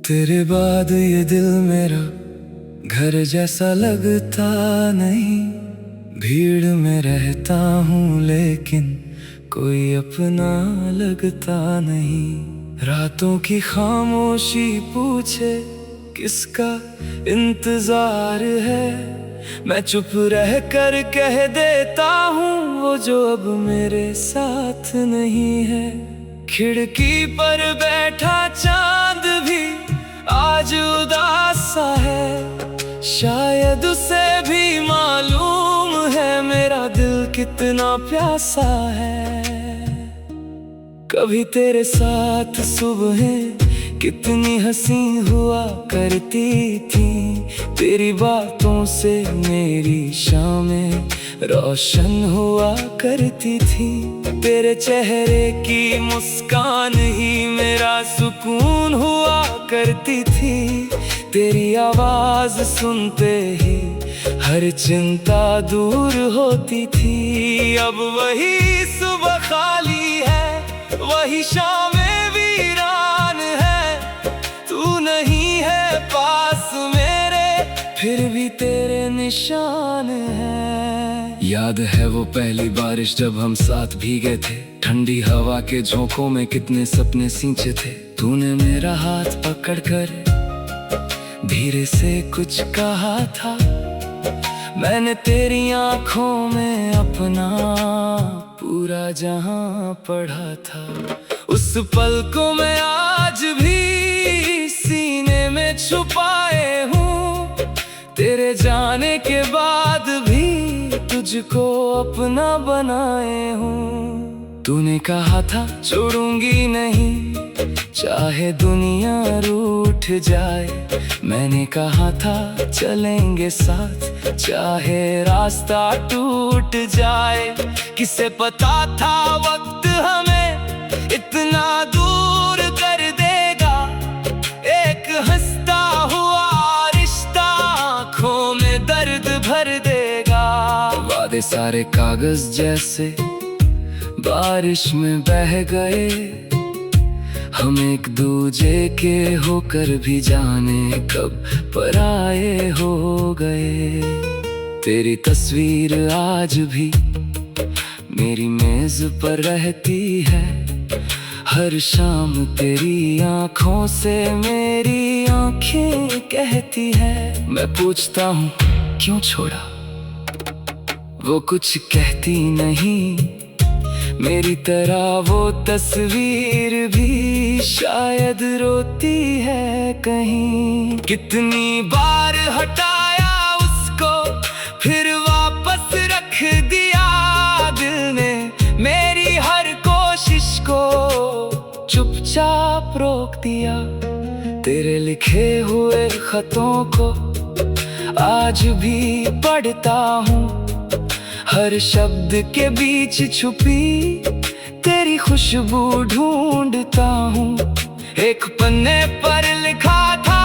तेरे बाद ये दिल मेरा घर जैसा लगता नहीं। भीड़ में रहता हूँ लेकिन कोई अपना लगता नहीं। रातों की खामोशी पूछे किसका इंतजार है, मैं चुप रह कर कह देता हूँ वो जो अब मेरे साथ नहीं है। खिड़की पर बैठा चांद भी आज उदास सा है, शायद उसे भी मालूम है मेरा दिल कितना प्यासा है। कभी तेरे साथ सुबहें कितनी हंसी हुआ करती थी, तेरी बातों से मेरी शामें रोशन हुआ करती थी। तेरे चेहरे की मुस्कान ही मेरा सुकून हुआ करती थी। तेरी आवाज सुनते ही हर चिंता दूर होती थी। अब वही सुबह खाली है, वही शामें वीरान है। तू नहीं है पास मेरे, फिर भी तेरे निशान है। याद है वो पहली बारिश जब हम साथ भीगे थे, ठंडी हवा के झोंकों में कितने सपने सींचे थे। तूने मेरा हाथ पकड़कर धीरे से कुछ कहा था, मैंने तेरी आंखों में अपना पूरा जहां पढ़ा था। उस पल को मैं आज भी सीने में छुपाए हूँ, तेरे जाने के बाद भी तुझको अपना बनाए हूँ। तूने कहा था छोड़ूंगी नहीं चाहे दुनिया रूठ जाए, मैंने कहा था चलेंगे साथ चाहे रास्ता टूट जाए। किसे पता था वक्त हमें इतना दूर कर देगा, एक हंसता हुआ रिश्ता आँखों में दर्द भर देगा। वादे सारे कागज जैसे बारिश में बह गए, हम एक दूजे के होकर भी जाने कब पराए हो गए। तेरी तस्वीर आज भी मेरी मेज पर रहती है, हर शाम तेरी आंखों से मेरी आंखें कहती है। मैं पूछता हूँ क्यों छोड़ा, वो कुछ कहती नहीं। मेरी तरह वो तस्वीर भी शायद रोती है कहीं। कितनी बार हटाया उसको फिर वापस रख दिया, दिल ने मेरी हर कोशिश को चुपचाप रोक दिया। तेरे लिखे हुए खतों को आज भी पढ़ता हूँ, हर शब्द के बीच छुपी तेरी खुशबू ढूंढता हूँ। एक पन्ने पर लिखा था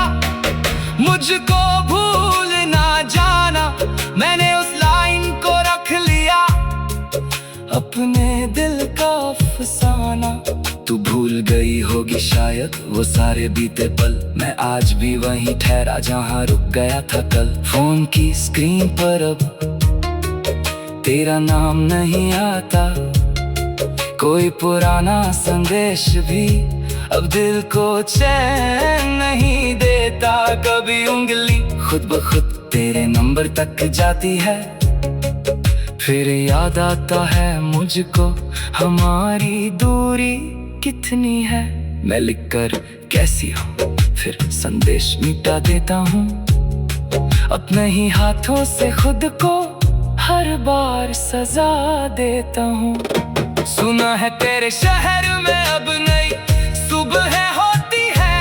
मुझको भूल ना जाना, मैंने उस लाइन को रख लिया अपने दिल का अफसाना। तू भूल गई होगी शायद वो सारे बीते पल, मैं आज भी वहीं ठहरा जहाँ रुक गया था कल। फोन की स्क्रीन पर अब तेरा नाम नहीं आता, कोई पुराना संदेश भी अब दिल को चैन नहीं देता। कभी उंगली खुद ब खुद तेरे नंबर तक जाती है, फिर याद आता है मुझको हमारी दूरी कितनी है। मैं लिखकर कैसी हो फिर संदेश मिटा देता हूँ, अपने ही हाथों से खुद को हर बार सजा देता हूँ। सुना है तेरे शहर में अब नई सुबह होती है,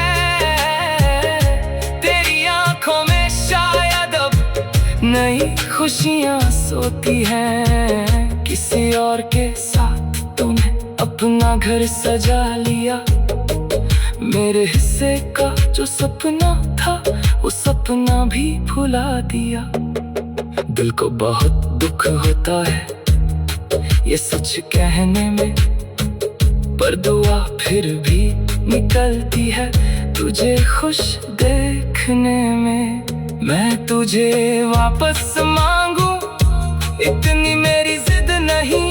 तेरी आंखों में शायद अब नई खुशियाँ सोती हैं। किसी और के साथ तूने अपना घर सजा लिया, मेरे हिस्से का जो सपना था वो सपना भी भुला दिया। दिल को बहुत दुख होता है ये सच कहने में, पर दुआ फिर भी निकलती है तुझे खुश देखने में। मैं तुझे वापस मांगू इतनी मेरी जिद नहीं,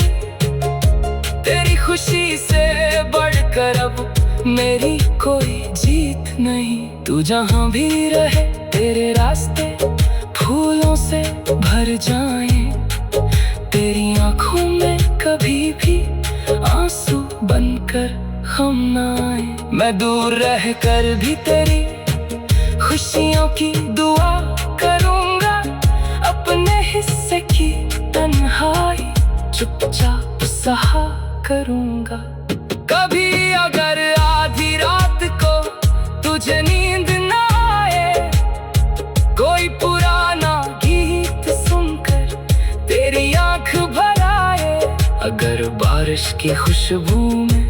तेरी खुशी से बढ़कर अब मेरी कोई जीत नहीं। तू जहाँ भी रहे तेरे रास्ते फूलों से भर जाएं, तेरी आंखों में कभी भी आंसू बनकर हम ना आए। मैं दूर रह कर भी तेरी खुशियों की दुआ करूंगा, अपने हिस्से की तन्हाई चुपचाप सहा करूंगा। कभी अगर आधी रात को तुझे नींद ना आए, कोई पुराना गीत सुनकर तेरी आंख भर आए, अगर बारिश की खुशबू में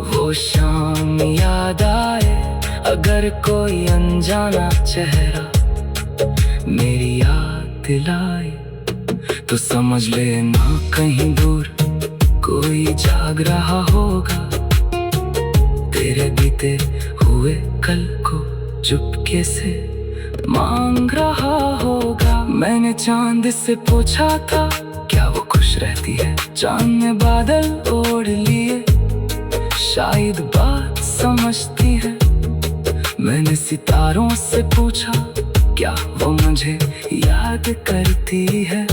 वो शाम याद आए, अगर कोई अनजाना चेहरा मेरी याद दिलाए, तो समझ लेना कहीं दूर कोई जाग रहा होगा, तेरे बीते हुए कल को चुपके से मांग रहा होगा। मैंने चांद से पूछा था क्या वो खुश रहती है, चांद ने बादल ओढ़ लिए, शायद बात समझती है। मैंने सितारों से पूछा क्या वो मुझे याद करती है,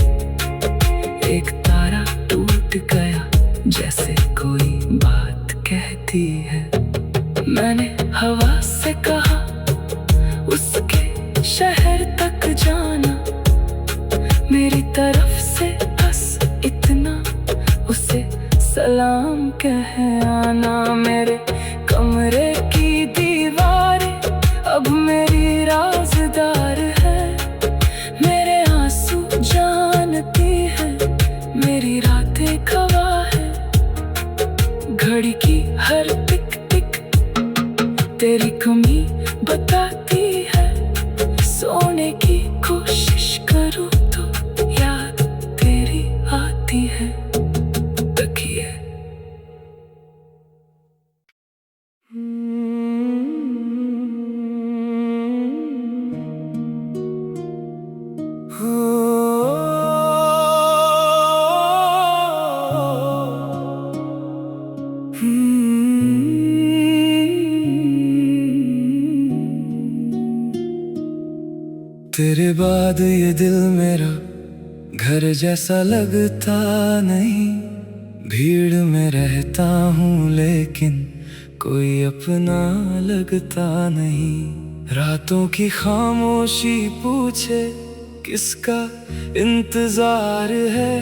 एक तारा टूट गया जैसे कोई बात कहती है। मैंने हवा से कहा उसके शहर तक जाना, मेरी तरफ से बस इतना उसे सलाम कह आना। मेरे कमरे की दीवारें अब मेरी राज़दार है, मेरे आंसू जानती है, मेरी रातें गवाह है, घड़ी की हर टिक टिक तेरी कमी बताती है। सोने की कोशिश करूं तो याद तेरी आती है। तकिए तेरे बाद ये दिल मेरा घर जैसा लगता नहीं, भीड़ में रहता हूँ लेकिन कोई अपना लगता नहीं। रातों की खामोशी पूछे किसका इंतजार है,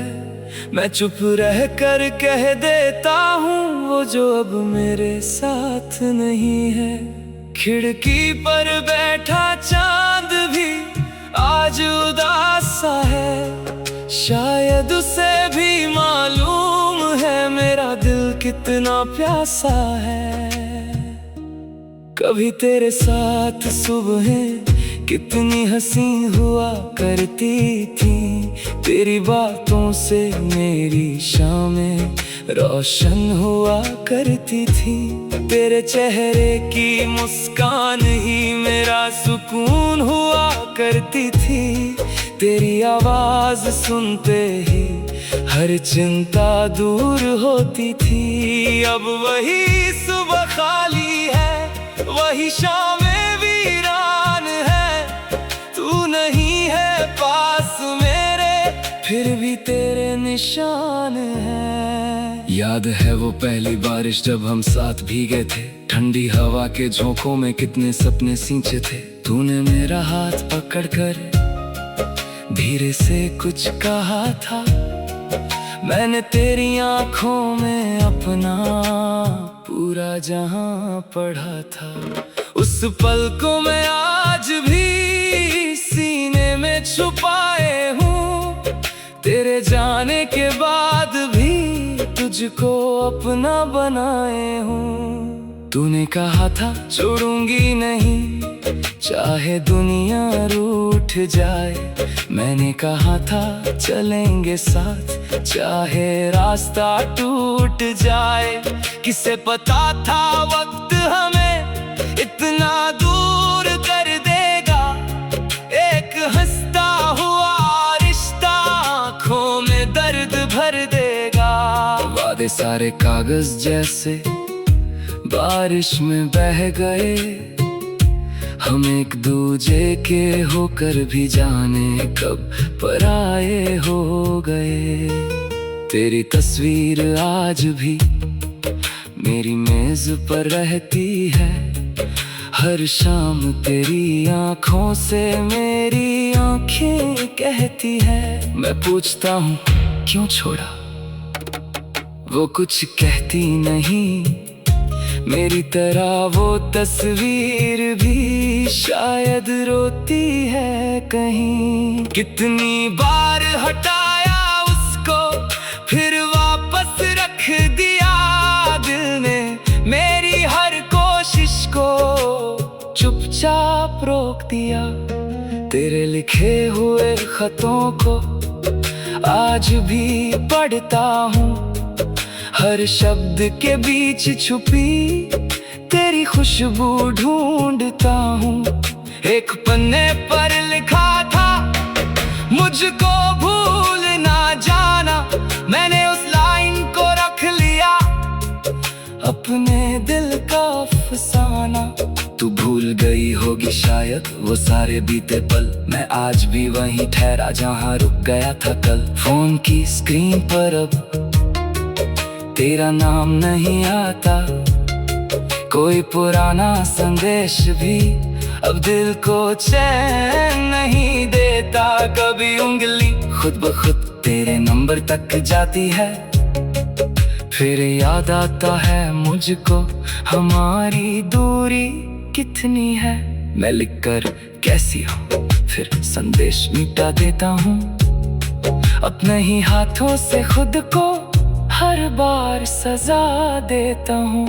मैं चुप रह कर कह देता हूँ वो जो अब मेरे साथ नहीं है। खिड़की पर बैठा चांद भी आज उदास सा है, शायद उसे भी मालूम है मेरा दिल कितना प्यासा है। कभी तेरे साथ सुबहें कितनी हंसी हुआ करती थी, तेरी बातों से मेरी शामें रोशन हुआ करती थी। तेरे चेहरे की मुस्कान ही मेरा सुकून हुआ करती थी, तेरी आवाज सुनते ही हर चिंता दूर होती थी। अब वही सुबह खाली है, वही शामें वीरान है, तू नहीं है पास मेरे फिर भी तेरे निशान है। याद है वो पहली बारिश जब हम साथ भीगे थे, ठंडी हवा के झोंकों में कितने सपने सींचे थे। तूने मेरा हाथ पकड़कर धीरे से कुछ कहा था, मैंने तेरी आंखों में अपना पूरा जहां पढ़ा था। उस पल को मैं आज भी सीने में छुपाए हूँ, तेरे जाने के बाद भी तुझको अपना बनाए हूँ। तूने कहा था छोड़ूंगी नहीं चाहे दुनिया रूठ जाए, मैंने कहा था चलेंगे साथ चाहे रास्ता टूट टूट जाए। किसे पता था वक्त हमें इतना दूर कर देगा। एक हंसता हुआ रिश्ता आंखों में दर्द भर देगा। वादे सारे कागज जैसे बारिश में बह गए। हम एक दूजे के होकर भी जाने कब पराये हो गए। तेरी तस्वीर आज भी मेरी मेज पर रहती है। हर शाम तेरी आंखों से मेरी आंखें कहती है। मैं पूछता हूँ क्यों छोड़ा, वो कुछ कहती नहीं। मेरी तरह वो तस्वीर भी शायद रोती है कहीं। कितनी बार हटाया उसको फिर वापस रख दिया दिल ने। मेरी हर कोशिश को चुपचाप रोक दिया। तेरे लिखे हुए खतों को आज भी पढ़ता हूँ। हर शब्द के बीच छुपी तेरी खुशबू ढूंढता हूँ। एक पन्ने पर लिखा था मुझको भूल ना जाना। मैंने उस लाइन को रख लिया अपने दिल का अफसाना। तू भूल गई होगी शायद वो सारे बीते पल। मैं आज भी वहीं ठहरा जहाँ रुक गया था कल। फोन की स्क्रीन पर अब तेरा नाम नहीं आता। कोई पुराना संदेश भी अब दिल को चैन नहीं देता। कभी उंगली खुद ब खुद तेरे नंबर तक जाती है। फिर याद आता है मुझको हमारी दूरी कितनी है। मैं लिखकर कैसी हो फिर संदेश मिटा देता हूँ। अपने ही हाथों से खुद को हर बार सजा देता हूँ।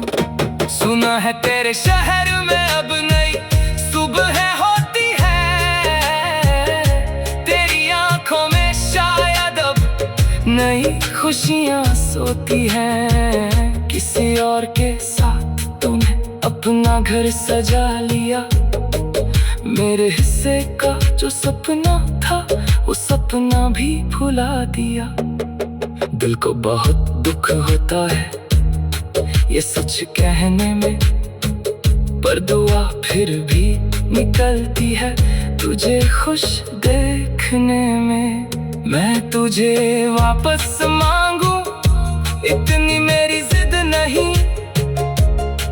सुना है तेरे शहर में अब नई सुबह होती है। तेरी आंखों में शायद अब नई खुशियाँ सोती हैं। किसी और के साथ तूने अपना घर सजा लिया। मेरे हिस्से का जो सपना था वो सपना भी भुला दिया। दिल को बहुत दुख होता है ये सच कहने में, पर दुआ फिर भी निकलती है तुझे खुश देखने में। मैं तुझे वापस मांगू इतनी मेरी जिद नहीं।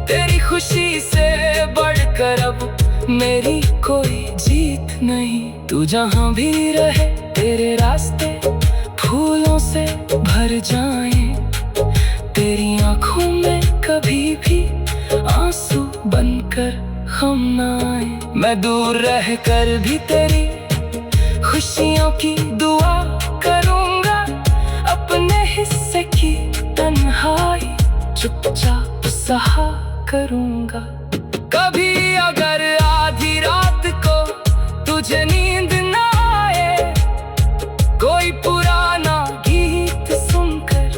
तेरी खुशी से बढ़कर अब मेरी कोई जीत नहीं। तू जहाँ भी रहे तेरे रास्ते फूलों से भर जाएं। तेरी आंखों में कभी भी आंसू बनकर हम ना आए। मैं दूर रह कर भी तेरी खुशियों की दुआ करूंगा। अपने हिस्से की तन्हाई चुपचाप सहा करूंगा। कभी अगर आधी रात को तुझे नींद ना आए, कोई पुराना गीत सुनकर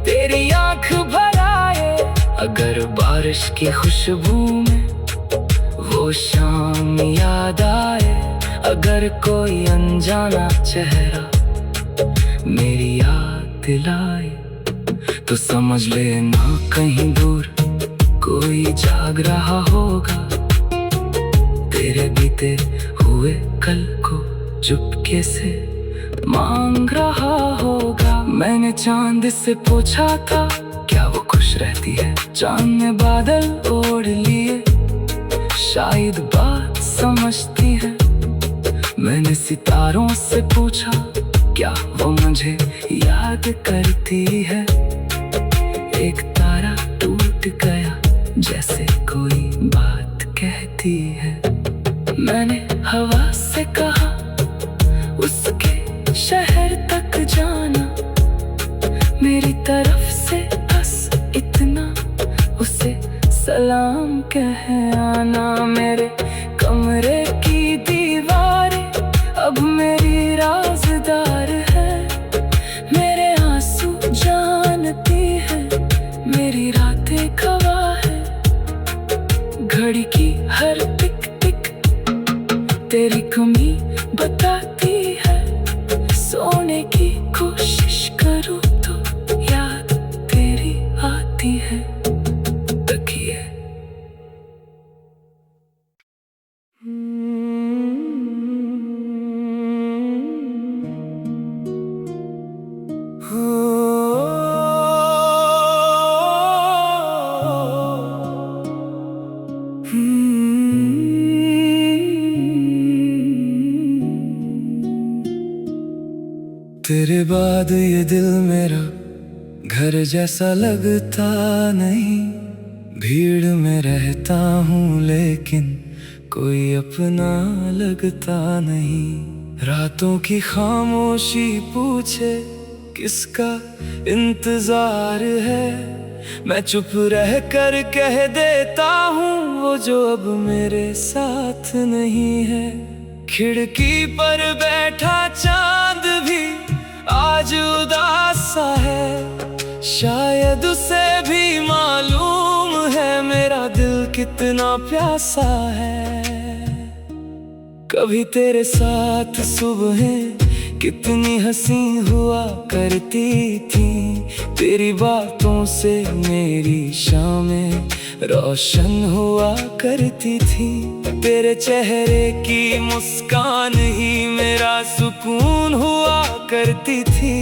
तेरी आंख भर आए। अगर बारिश की खुशबू में वो शाम याद आए, अगर कोई अनजाना चेहरा मेरी याद दिलाए, तो समझ लेना कहीं दूर कोई जाग रहा होगा। तेरे बीते हुए कल को चुपके से मांग रहा होगा। मैंने चांद से पूछा था क्या वो खुश रहती है। चांद ने बादल ओढ़ लिए, शायद बात समझती है। मैंने सितारों से पूछा क्या वो मुझे याद करती है। एक तारा टूट गया जैसे कोई बात कहती है। मैंने हवा से कहा उसके शहर तक जाना, मेरी तरफ से बस इतना उसे सलाम कह आना। मेरे कमरे की दीवारें अब मेरी राज़दार है। मेरे आंसू जानती है घड़ी की हर टिक टिक तेरी कमी बताती है। सोने की कोशिश करूं तो याद तेरी आती है। तकिए तेरे बाद ये दिल मेरा घर जैसा लगता नहीं। भीड़ में रहता हूँ लेकिन कोई अपना लगता नहीं। रातों की खामोशी पूछे किसका इंतजार है। मैं चुप रह कर कह देता हूँ वो जो अब मेरे साथ नहीं है। खिड़की पर बैठा चांद भी आज उदास सा है। शायद उसे भी मालूम है मेरा दिल कितना प्यासा है। कभी तेरे साथ सुबहें कितनी हंसी हुआ करती थी। तेरी बातों से मेरी शामें रोशन हुआ करती थी। तेरे चेहरे की मुस्कान ही मेरा सुकून हुआ करती थी।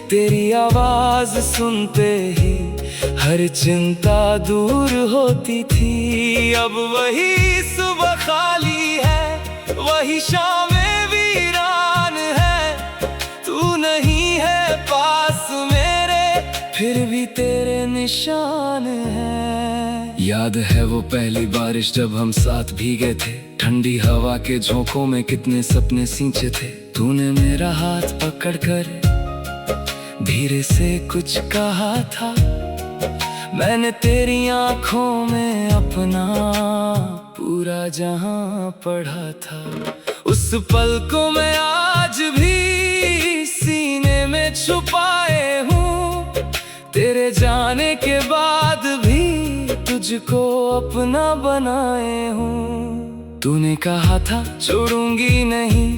तेरी आवाज सुनते ही हर चिंता दूर होती थी। अब वही सुबह खाली है, वही शामें वीरान है। तू नहीं है पास मेरे, फिर भी तेरे निशान है। याद है वो पहली बारिश जब हम साथ भीगे थे। ठंडी हवा के झोंकों में कितने सपने सींचे थे। तूने मेरा हाथ पकड़कर धीरे से कुछ कहा था। मैंने तेरी आंखों में अपना पूरा जहां पढ़ा था। उस पल को मैं आज भी सीने में छुपाए हूँ। तेरे जाने के बाद भी तुझको अपना बनाए हूँ। तूने कहा था छोड़ूंगी नहीं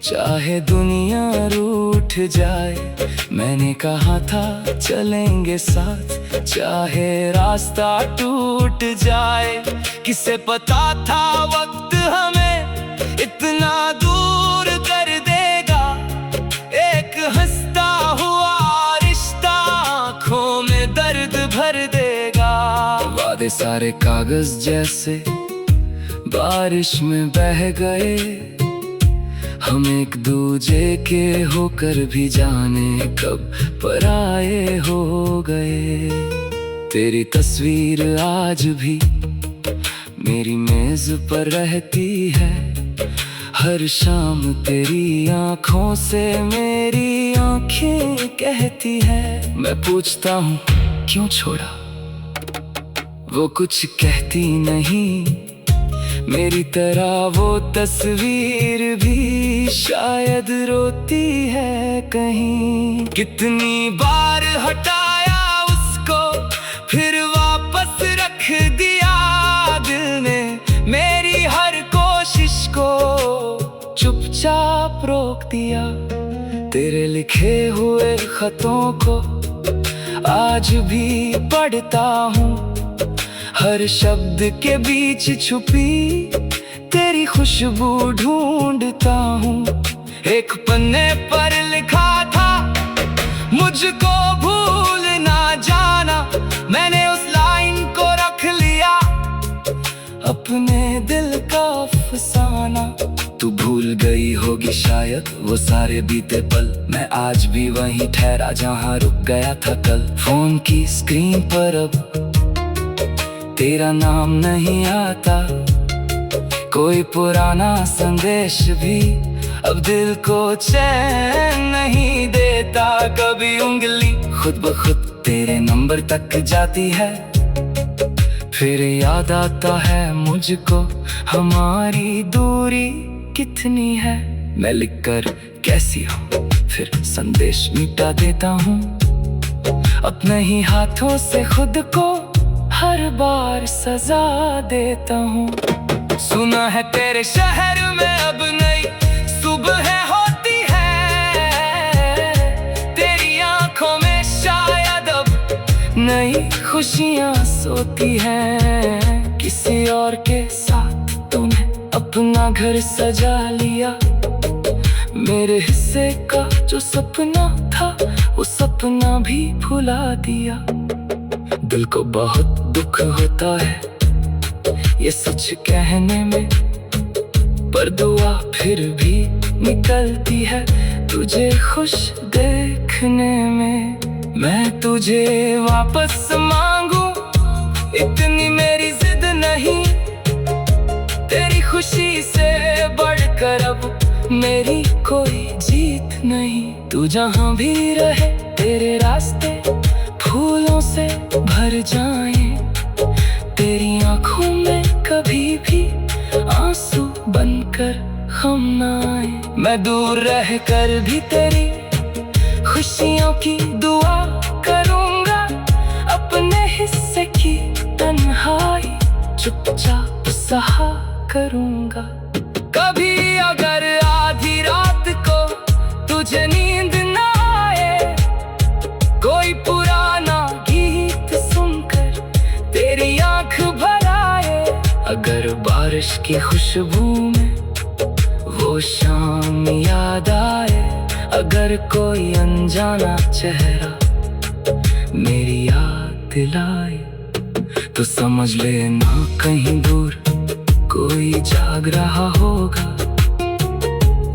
चाहे दुनिया रूठ जाए। मैंने कहा था चलेंगे साथ चाहे रास्ता टूट जाए। किसे पता था वक्त हमें इतना दूर कर देगा। एक हंसता हुआ रिश्ता आँखों में दर्द भर देगा। वादे सारे कागज जैसे बारिश में बह गए। हम एक दूजे के होकर भी जाने कब पराए हो गए। तेरी तस्वीर आज भी मेरी मेज पर रहती है। हर शाम तेरी आंखों से मेरी आंखें कहती है। मैं पूछता हूँ क्यों छोड़ा, वो कुछ कहती नहीं। मेरी तरह वो तस्वीर भी शायद रोती है कहीं। कितनी बार हटाया उसको फिर वापस रख दिया। दिल ने मेरी हर कोशिश को चुपचाप रोक दिया। तेरे लिखे हुए खतों को आज भी पढ़ता हूँ। हर शब्द के बीच छुपी तेरी खुशबू ढूंढता हूँ। एक पन्ने पर लिखा था मुझको भूल ना जाना। मैंने उस लाइन को रख लिया अपने दिल का अफसाना। तू भूल गई होगी शायद वो सारे बीते पल। मैं आज भी वहीं ठहरा जहाँ रुक गया था कल। फोन की स्क्रीन पर अब तेरा नाम नहीं आता। कोई पुराना संदेश भी अब दिल को चैन नहीं देता। कभी उंगली खुद ब खुद तेरे नंबर तक जाती है। फिर याद आता है मुझको हमारी दूरी कितनी है। मैं लिखकर कैसी हो फिर संदेश मिटा देता हूँ। अपने ही हाथों से खुद को हर बार सजा देता हूँ। सुना है तेरे शहर में अब नई सुबह होती है, तेरी आंखों में शायद अब नई खुशियाँ सोती हैं। किसी और के साथ तूने अपना घर सजा लिया, मेरे हिस्से का जो सपना था वो सपना भी भुला दिया। दिल को बहुत दुख होता है ये सच कहने में, पर दुआ फिर भी निकलती है तुझे खुश देखने में। मैं तुझे वापस मांगू इतनी मेरी जिद नहीं, तेरी खुशी से बढ़कर अब मेरी कोई जीत नहीं। तू जहाँ भी रहे तेरे रास्ते फूलों से भर जाएं, तेरी आंखों में कभी भी आंसू बनकर हम ना आए। मैं दूर रह कर भी तेरी खुशियों की दुआ करूँगा, अपने हिस्से की तन्हाई चुपचाप सहा करूँगा। कभी अगर आधी रात को तुझे नींद ना आए, कोई पुराना गीत सुनकर तेरी आंख भर आए, अगर बारिश की खुशबू में वो शाम याद आए, अगर कोई अनजाना चेहरा मेरी याद दिलाए, तो समझ लेना कहीं दूर कोई जाग रहा होगा,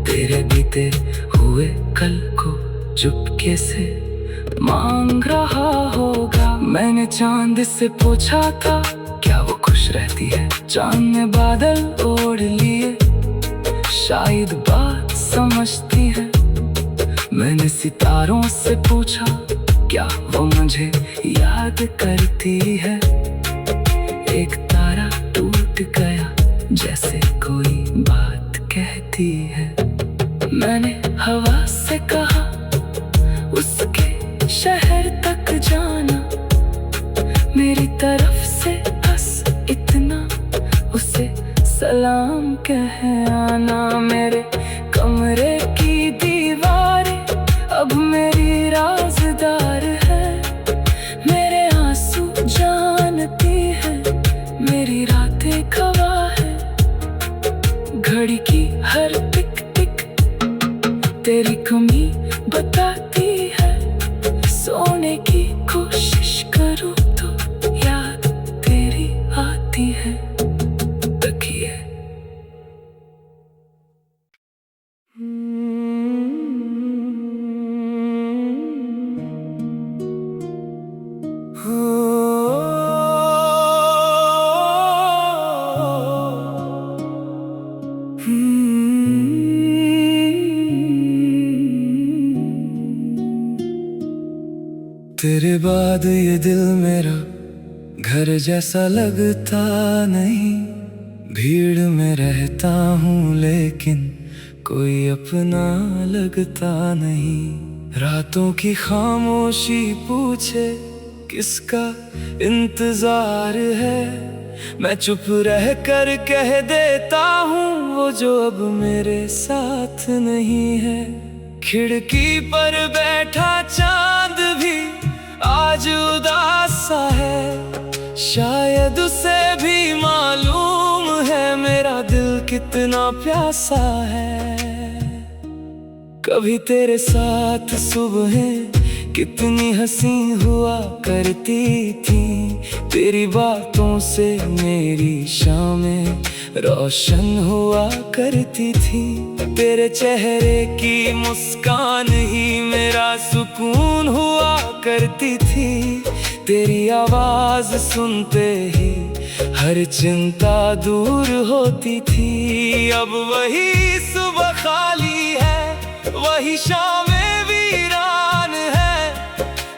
तेरे बीते हुए कल को चुपके से मांग रहा होगा। मैंने चांद से पूछा था क्या वो खुश रहती है, चांद ने बादल ओढ़ लिए शायद बात समझती है। मैंने सितारों से पूछा क्या वो मुझे याद करती है, एक तारा टूट गया जैसे कोई बात कहती है। मैंने हवा से कहा उसके शहर तक जाना, मेरी तरफ से बस इतना उसे सलाम कह आना। मेरे कमरे की दीवारें अब मेरी राज़दार है, मेरे आंसू जानती है, मेरी रातें गवाह है। घड़ी की हर टिक टिक तेरी कमी बताती है, सोने की कोशिश करूं तो याद तेरी आती है। तकिए तेरे बाद ये दिल मेरा घर जैसा लगता नहीं, भीड़ में रहता हूँ लेकिन कोई अपना लगता नहीं। रातों की खामोशी पूछे किसका इंतजार है, मैं चुप रह कर कह देता हूँ वो जो अब मेरे साथ नहीं है। खिड़की पर बैठा चांद भी आज उदास सा है, शायद उसे भी मालूम है मेरा दिल कितना प्यासा है। कभी तेरे साथ सुबहें कितनी हंसी हुआ करती थी, तेरी बातों से मेरी शामें रोशन हुआ करती थी। तेरे चेहरे की मुस्कान ही मेरा सुकून हुआ करती थी, तेरी आवाज सुनते ही हर चिंता दूर होती थी। अब वही सुबह खाली है, वही शामें वीरान है,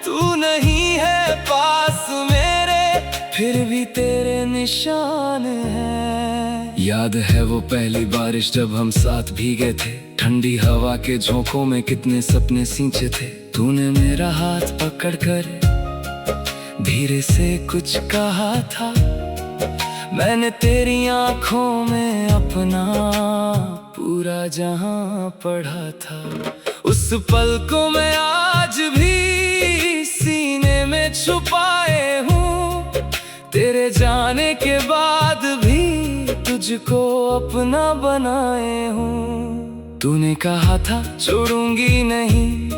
तू नहीं है पास मेरे फिर भी तेरे निशान है। याद है वो पहली बारिश जब हम साथ भीगे थे, ठंडी हवा के झोंकों में कितने सपने सींचे थे। तूने मेरा हाथ पकड़कर धीरे से कुछ कहा था मैंने, तेरी आंखों में अपना पूरा जहां पढ़ा था। उस पल को मैं आज भी सीने में छुपाए हूँ, तेरे जाने के बाद भी तुझको अपना बनाए हूँ। तूने कहा था छोड़ूंगी नहीं,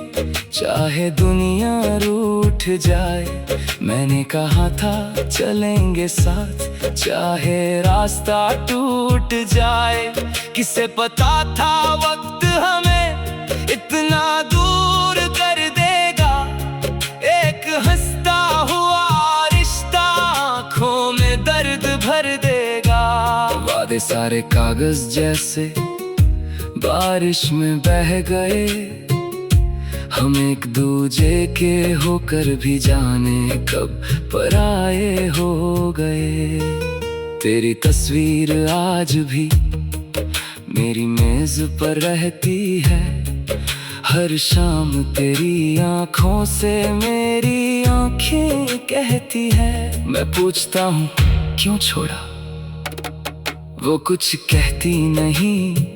चाहे दुनिया रूठ जाए। मैंने कहा था चलेंगे साथ, चाहे रास्ता टूट जाए। किसे पता था वक्त हमें इतना दूर कर देगा, एक हंसता हुआ रिश्ता आँखों में दर्द भर देगा। वादे सारे कागज जैसे बारिश में बह गए, हम एक दूजे के होकर भी जाने कब पराए हो गए। तेरी तस्वीर आज भी मेरी मेज पर रहती है, हर शाम तेरी आंखों से मेरी आंखें कहती है। मैं पूछता हूँ क्यों छोड़ा, वो कुछ कहती नहीं।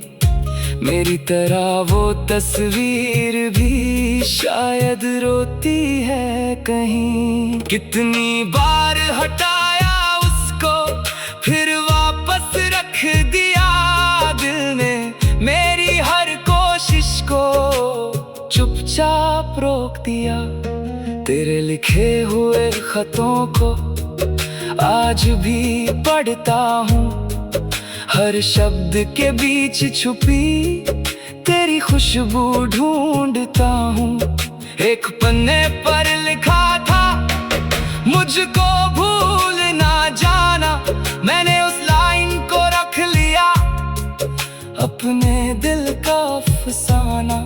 मेरी तरह वो तस्वीर भी शायद रोती है कहीं। कितनी बार हटाया उसको, फिर वापस रख दिया दिल ने। मेरी हर कोशिश को चुपचाप रोक दिया। तेरे लिखे हुए खतों को आज भी पढ़ता हूँ, हर शब्द के बीच छुपी तेरी खुशबू ढूंढता हूँ। एक पन्ने पर लिखा था मुझको भूल ना जाना, मैंने उस लाइन को रख लिया अपने दिल का अफसाना।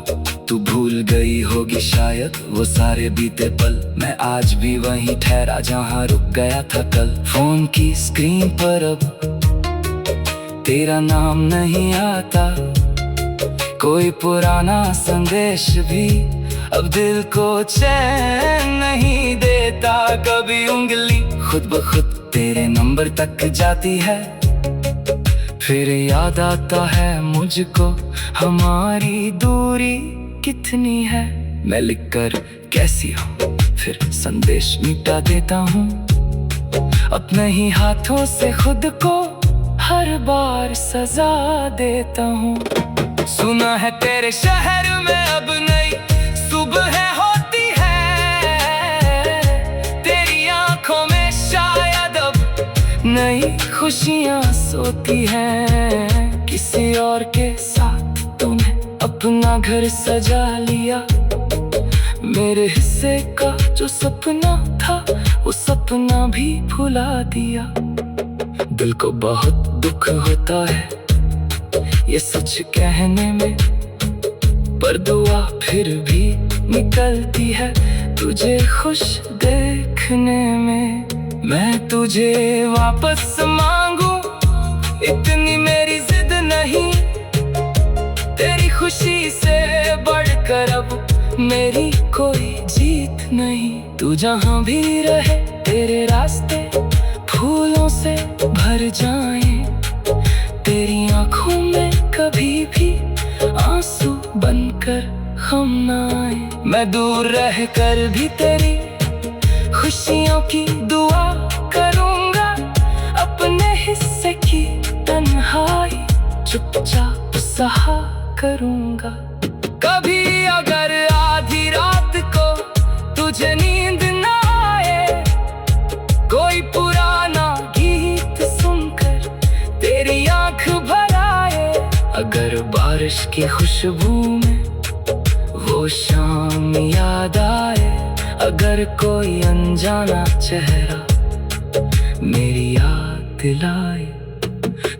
तू भूल गई होगी शायद वो सारे बीते पल, मैं आज भी वहीं ठहरा जहाँ रुक गया था कल। फोन की स्क्रीन पर अब तेरा नाम नहीं आता, कोई पुराना संदेश भी अब दिल को चैन नहीं देता। कभी उंगली खुद ब खुद तेरे नंबर तक जाती है, फिर याद आता है मुझको हमारी दूरी कितनी है। मैं लिखकर कैसी हूँ फिर संदेश मिटा देता हूँ, अपने ही हाथों से खुद को हर बार सजा देता हूँ। सुना है तेरे शहर में अब नई सुबह होती है, तेरी आंखों में शायद अब नई खुशियाँ सोती हैं। किसी और के साथ तूने अपना घर सजा लिया, मेरे हिस्से का जो सपना था वो सपना भी भुला दिया। दिल को बहुत दुख होता है ये सच कहने में, पर दुआ फिर भी निकलती है तुझे खुश देखने में। मैं तुझे वापस मांगू इतनी मेरी जिद नहीं, तेरी खुशी से बढ़कर अब मेरी कोई जीत नहीं। तू जहाँ भी रहे तेरे रास्ते फूलों से भर जाएं, तेरी आंखों में कभी भी आंसू बनकर हम ना आए। मैं दूर रह कर भी तेरी खुशियों की दुआ करूंगा, अपने हिस्से की तन्हाई चुपचाप सहा करूंगा। कभी अगर आधी रात को तुझे नींद ना आए, कोई पुराना गीत सुनकर तेरी आंख भर आए, अगर बारिश की खुशबू में वो शाम याद आए, अगर कोई अनजाना चेहरा मेरी याद दिलाए,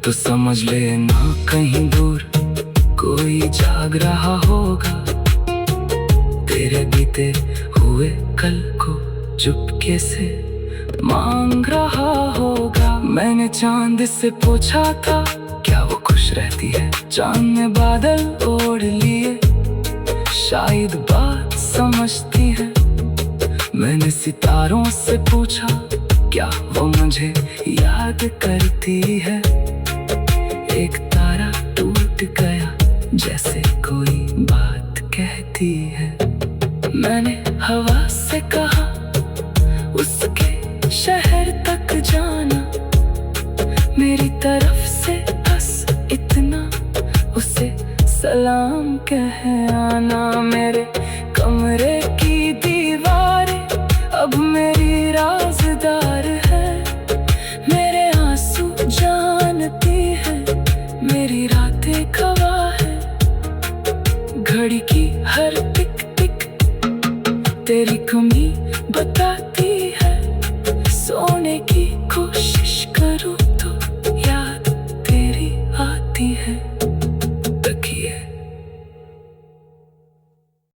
तो समझ लेना कहीं दूर कोई जाग रहा होगा, तेरे बीते हुए कल को चुपके से मांग रहा होगा। मैंने चांद से पूछा था क्या वो खुश रहती है, चांद ने बादल ओढ़ लिए, शायद बात समझती है। मैंने सितारों से पूछा क्या वो मुझे याद करती है। एक तारा टूट गया जैसे कोई बात कहती है। मैंने हवा से कहा उसके शहर तक जाना, मेरी तरफ से बस इतना उसे सलाम कह आना। मेरे कमरे की दीवारें अब मेरी राज़दार है, मेरे आंसू जानती है, मेरी रातें गवाह है। घड़ी की हर टिक टिक तेरी कमी बताती है, सोने की